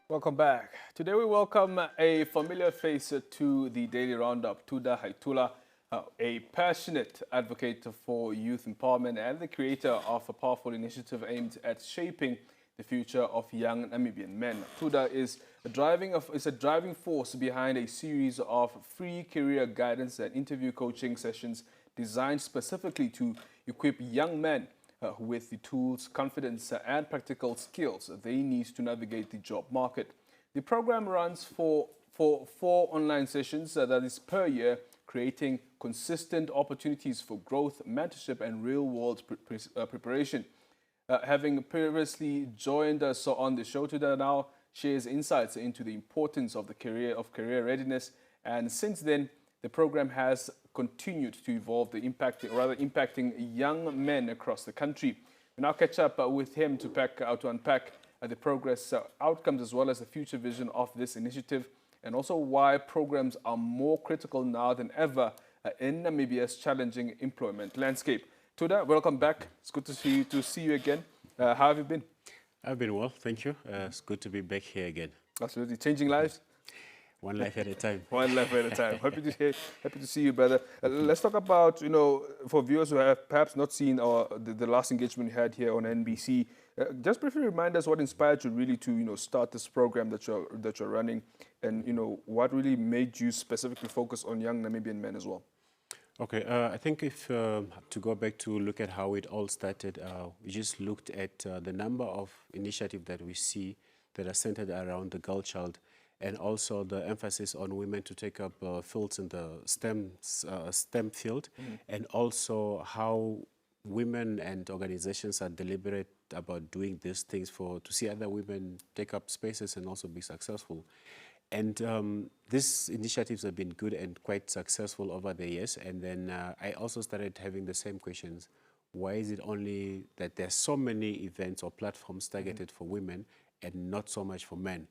Welcome back. Today we welcome a familiar face to the Daily Roundup, Tuuda Haitula, a passionate advocate for youth empowerment and the creator of a powerful initiative aimed at shaping the future of young Namibian men. Tuuda is a driving force behind a series of free career guidance and interview coaching sessions designed specifically to equip young men with the tools, confidence, and practical skills they need to navigate the job market. The program runs for 4 online sessions, that is per year, creating consistent opportunities for growth, mentorship, and real-world preparation. Having previously joined us on the show today, now shares insights into the importance of the career readiness, and since then the program has continued to evolve, impacting young men across the country. We now catch up with him to unpack the progress, outcomes, as well as the future vision of this initiative, and also why programs are more critical now than ever in Namibia's challenging employment landscape. Tuuda, welcome back. It's good to see you again. How have you been? I've been well, thank you. It's good to be back here again. Absolutely. Changing lives? One life at a time. One life at a time. Happy to see you, brother. Let's talk about, for viewers who have perhaps not seen the last engagement we had here on NBC, just briefly remind us what inspired you really to, start this program that you're running, and, what really made you specifically focus on young Namibian men as well. Okay, I think if to go back to look at how it all started, we just looked at the number of initiatives that we see that are centered around the girl child, and also the emphasis on women to take up fields in the STEM field, and also how women and organizations are deliberate about doing these things to see other women take up spaces and also be successful. And these initiatives have been good and quite successful over the years. And then I also started having the same questions. Why is it only that there's so many events or platforms targeted for women and not so much for men?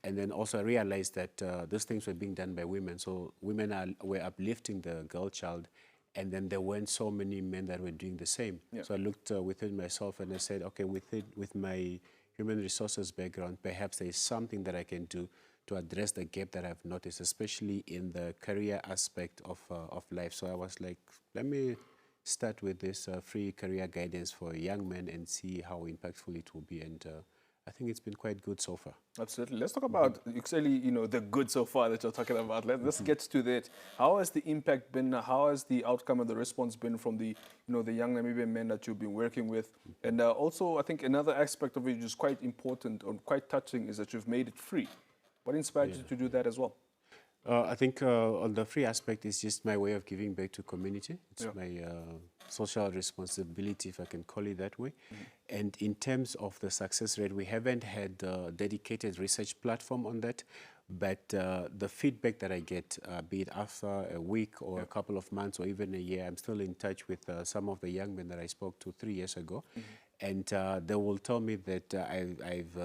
And then also I realized that these things were being done by women. So women were uplifting the girl child, and then there weren't so many men that were doing the same. Yeah. So I looked within myself and I said, okay, with my human resources background, perhaps there is something that I can do to address the gap that I've noticed, especially in the career aspect of life. So I was like, let me start with this free career guidance for young men and see how impactful it will be. And I think it's been quite good so far. Absolutely. Let's talk about actually, the good so far that you're talking about. Let's get to that. How has the impact been? How has the outcome and the response been from the, the young Namibian men that you've been working with? And also, I think another aspect of it, which is quite important or quite touching, is that you've made it free. What inspired you to do that as well? I think on the free aspect, it's just my way of giving back to community. It's my social responsibility, if I can call it that way. And in terms of the success rate, we haven't had a dedicated research platform on that, but the feedback that I get, be it after a week or a couple of months or even a year, I'm still in touch with some of the young men that I spoke to 3 years ago. And they will tell me that I've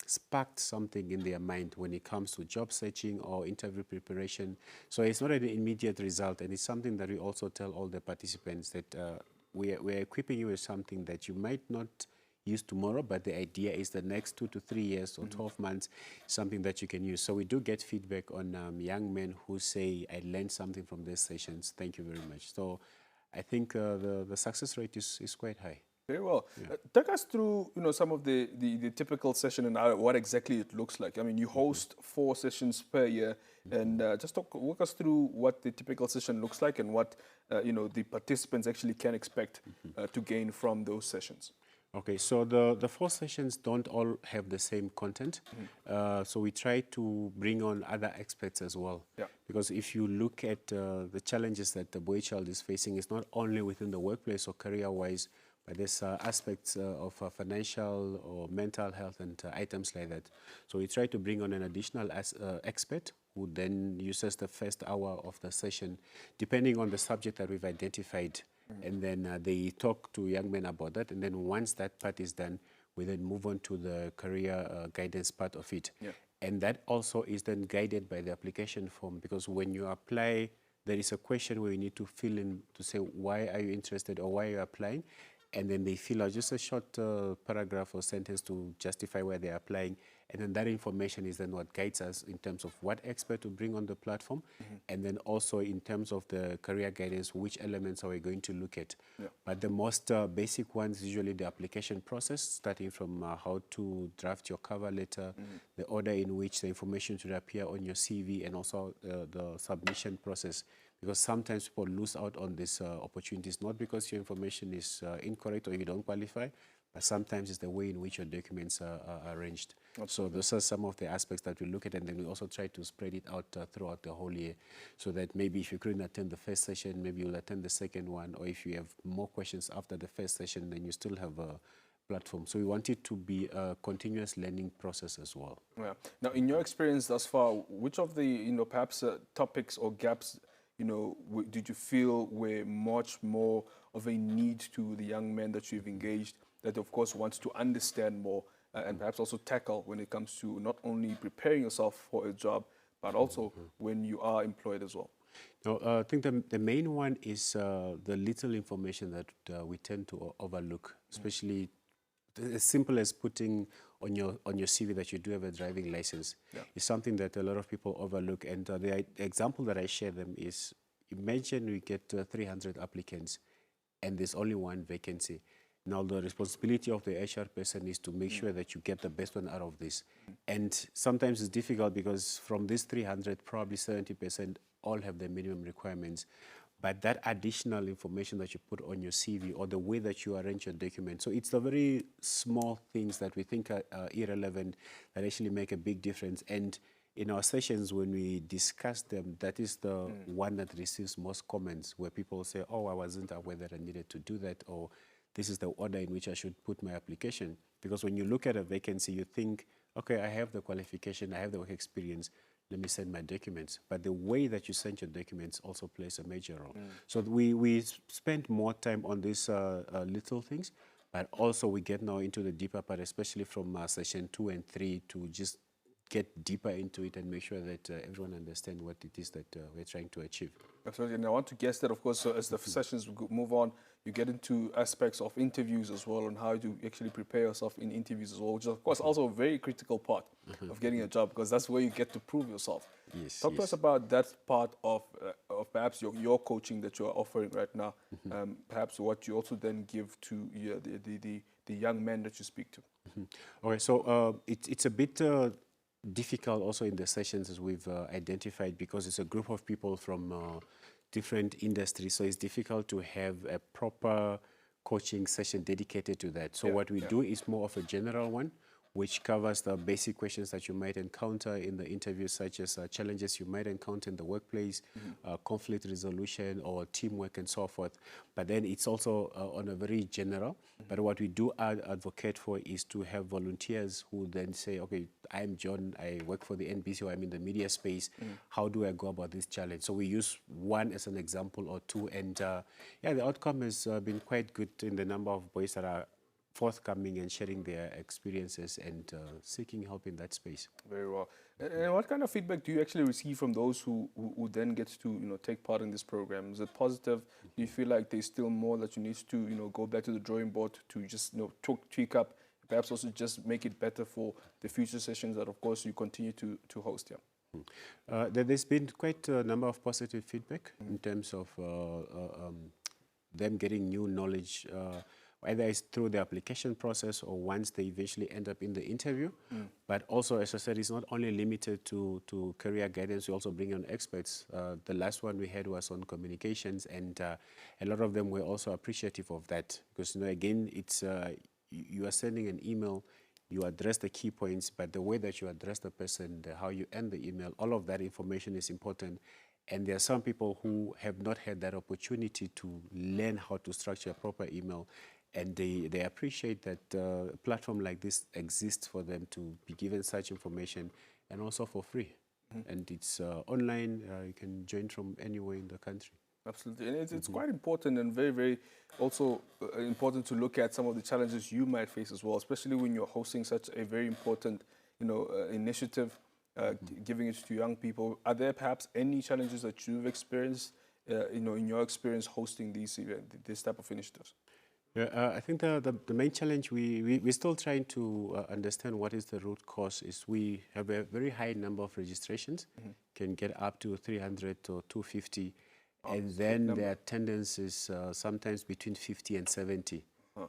sparked something in their mind when it comes to job searching or interview preparation. So it's not an immediate result, and it's something that we also tell all the participants that we're equipping you with something that you might not use tomorrow, but the idea is the next 2 to 3 years or 12 months, something that you can use. So we do get feedback on young men who say, I learned something from these sessions. Thank you very much. So I think the success rate is quite high. Very well. Take us through, some of the typical session and what exactly it looks like. I mean, you host 4 sessions per year, and just walk us through what the typical session looks like and what, the participants actually can expect to gain from those sessions. Okay, so the 4 sessions don't all have the same content. So we try to bring on other experts as well. Yeah. Because if you look at the challenges that the boy child is facing, it's not only within the workplace or career-wise, but there's aspects of financial or mental health and items like that. So we try to bring on an additional expert who then uses the first hour of the session, depending on the subject that we've identified. And then they talk to young men about that. And then once that part is done, we then move on to the career guidance part of it. Yeah. And that also is then guided by the application form, because when you apply, there is a question where you need to fill in to say, why are you interested or why are you applying? And then they fill out just a short paragraph or sentence to justify why they're applying. And then that information is then what guides us in terms of what expert to bring on the platform, and then also in terms of the career guidance, which elements are we going to look at. But the most basic ones, usually the application process, starting from how to draft your cover letter, the order in which the information should appear on your CV, and also the submission process. Because sometimes people lose out on these opportunities, not because your information is incorrect or you don't qualify, but sometimes it's the way in which your documents are arranged. So those are some of the aspects that we look at, and then we also try to spread it out throughout the whole year, so that maybe if you couldn't attend the first session, maybe you'll attend the second one, or if you have more questions after the first session, then you still have a platform. So we want it to be a continuous learning process as well. Yeah. Now, in your experience thus far, which of the, perhaps topics or gaps, did you feel were much more of a need to the young men that you've engaged, that of course wants to understand more and perhaps also tackle when it comes to not only preparing yourself for a job, but also when you are employed as well? No, I think the main one is the little information that we tend to overlook, especially as simple as putting on your CV that you do have a driving license. Is something that a lot of people overlook. And the example that I share them is, imagine we get 300 applicants and there's only one vacancy. Now the responsibility of the HR person is to make sure that you get the best one out of this. And sometimes it's difficult because from these 300, probably 70% all have the minimum requirements. But that additional information that you put on your CV, or the way that you arrange your document. So it's the very small things that we think are irrelevant that actually make a big difference. And in our sessions, when we discuss them, that is the one that receives most comments, where people say, oh, I wasn't aware that I needed to do that, or this is the order in which I should put my application. Because when you look at a vacancy, you think, okay, I have the qualification, I have the work experience, let me send my documents. But the way that you send your documents also plays a major role. So we spend more time on these little things, but also we get now into the deeper part, especially from session 2 and 3, to just get deeper into it and make sure that everyone understands what it is that we're trying to achieve. Absolutely, and I want to guess that, of course, so as the sessions move on, you get into aspects of interviews as well, and how to actually prepare yourself in interviews as well, which is, of course, also a very critical part of getting a job, because that's where you get to prove yourself. Talk to us about that part of perhaps your coaching that you're offering right now, perhaps what you also then give to the young men that you speak to. Okay, so it's a bit difficult also in the sessions, as we've identified, because it's a group of people from different industries, so it's difficult to have a proper coaching session dedicated to that. So what we do is more of a general one, which covers the basic questions that you might encounter in the interview, such as challenges you might encounter in the workplace, conflict resolution or teamwork and so forth. But then it's also on a very general. But what we do advocate for is to have volunteers who then say, okay, I'm John, I work for the NBC, or I'm in the media space. How do I go about this challenge? So we use one as an example or two. And yeah, the outcome has been quite good in the number of boys that are forthcoming and sharing their experiences and seeking help in that space. Very well. And what kind of feedback do you actually receive from those who then get to take part in this program? Is it positive? Do you feel like there's still more that you need to go back to the drawing board to just tweak up, perhaps also just make it better for the future sessions that of course you continue to host? There's been quite a number of positive feedback in terms of them getting new knowledge, either it's through the application process or once they eventually end up in the interview. But also, as I said, it's not only limited to career guidance, we also bring on experts. The last one we had was on communications, and a lot of them were also appreciative of that. Because, again, it's you are sending an email, you address the key points, but the way that you address the person, how you end the email, all of that information is important. And there are some people who have not had that opportunity to learn how to structure a proper email. And they appreciate that a platform like this exists for them to be given such information, and also for free. And it's online, you can join from anywhere in the country. Absolutely, and it's quite important and very, very also important to look at some of the challenges you might face as well, especially when you're hosting such a very important, initiative, giving it to young people. Are there perhaps any challenges that you've experienced, in your experience hosting this type of initiatives? Yeah, I think the main challenge we're still trying to understand what is the root cause is we have a very high number of registrations, can get up to 300 or 250, and It's a big then number. the attendance is sometimes between 50 and 70.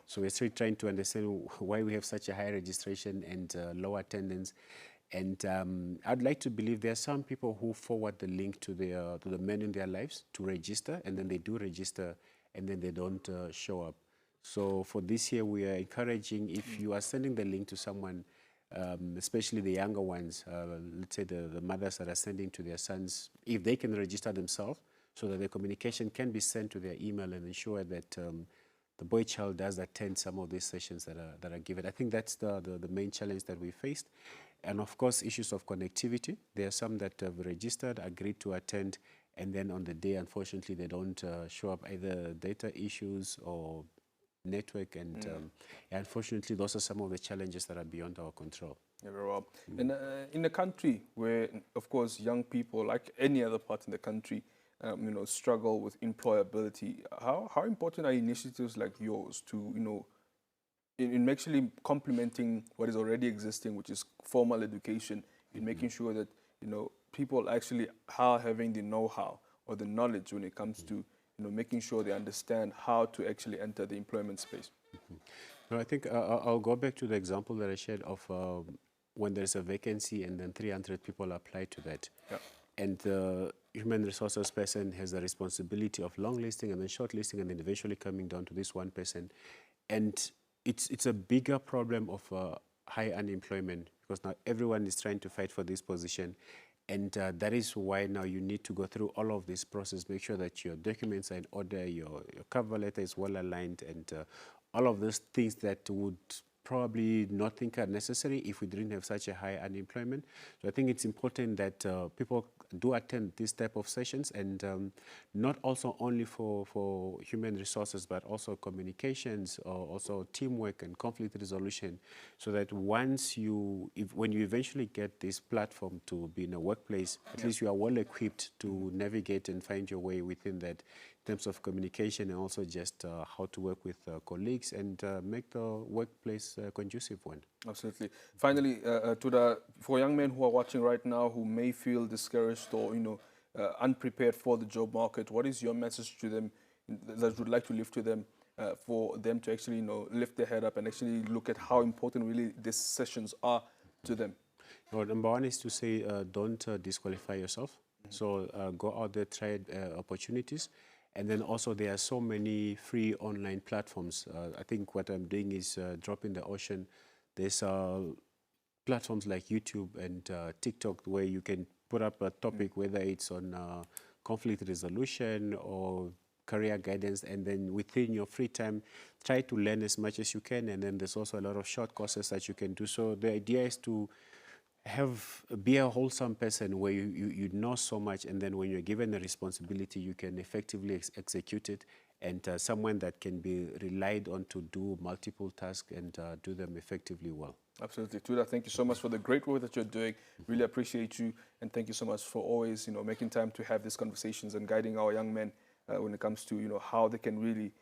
So we're still trying to understand why we have such a high registration and low attendance. And I'd like to believe there are some people who forward the link to the men in their lives to register, and then they do register, and then they don't show up. So for this year, we are encouraging if you are sending the link to someone, especially the younger ones, let's say the mothers that are sending to their sons, if they can register themselves so that the communication can be sent to their email and ensure that the boy child does attend some of these sessions that are given. I think that's the main challenge that we faced. And of course, issues of connectivity. There are some that have registered, agreed to attend, and then on the day, unfortunately, they don't show up, either data issues or network, and unfortunately, those are some of the challenges that are beyond our control. Yeah, very well. And in a country where, of course, young people, like any other part in the country, struggle with employability, how important are initiatives like yours to, in actually complementing what is already existing, which is formal education, in making sure that, people actually are having the know-how or the knowledge when it comes to, making sure they understand how to actually enter the employment space? No, I think I'll go back to the example that I shared of when there's a vacancy and then 300 people apply to that. Yeah. And the human resources person has the responsibility of long listing and then short listing and then eventually coming down to this one person. And it's a bigger problem of high unemployment because now everyone is trying to fight for this position. And that is why now you need to go through all of this process, make sure that your documents are in order, your cover letter is well aligned, and all of those things that would probably not think are necessary if we didn't have such a high unemployment. So I think it's important that people do attend this type of sessions, and not also only for human resources, but also communications, or also teamwork and conflict resolution, so that when you eventually get this platform to be in a workplace, at least you are well equipped to navigate and find your way within that, in terms of communication and also just how to work with colleagues and make the workplace a conducive one. Absolutely. Finally, for young men who are watching right now who may feel discouraged or unprepared for the job market, what is your message to them that you would like to lift to them for them to actually lift their head up and actually look at how important really these sessions are to them? Well, number one is to say don't disqualify yourself. So go out there, try opportunities. And then also there are so many free online platforms. I think what I'm doing is drop in the ocean. There's platforms like YouTube and TikTok where you can put up a topic, whether it's on conflict resolution or career guidance, and then within your free time, try to learn as much as you can. And then there's also a lot of short courses that you can do. So the idea is to be a wholesome person where you know so much, and then when you're given a responsibility, you can effectively execute it, and someone that can be relied on to do multiple tasks and do them effectively well. Absolutely. Tuuda, thank you so much for the great work that you're doing. Really appreciate you, and thank you so much for always, making time to have these conversations and guiding our young men when it comes to, how they can really,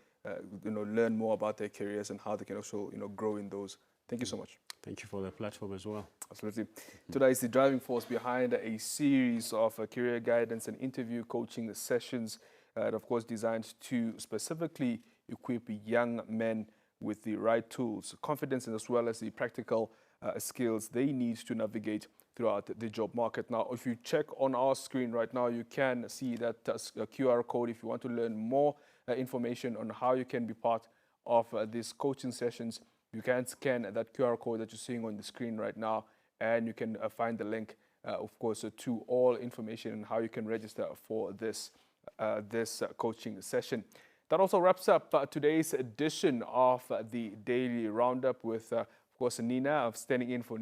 learn more about their careers and how they can also, grow in those. Thank you so much. Thank you for the platform as well. Absolutely. Tuuda is the driving force behind a series of career guidance and interview coaching sessions, of course, designed to specifically equip young men with the right tools, confidence, and as well as the practical skills they need to navigate throughout the job market. Now, if you check on our screen right now, you can see that QR code if you want to learn more information on how you can be part of these coaching sessions. You can scan that QR code that you're seeing on the screen right now, and you can find the link, of course, to all information on how you can register for this coaching session. That also wraps up today's edition of the Daily Roundup with, of course, Nina standing in for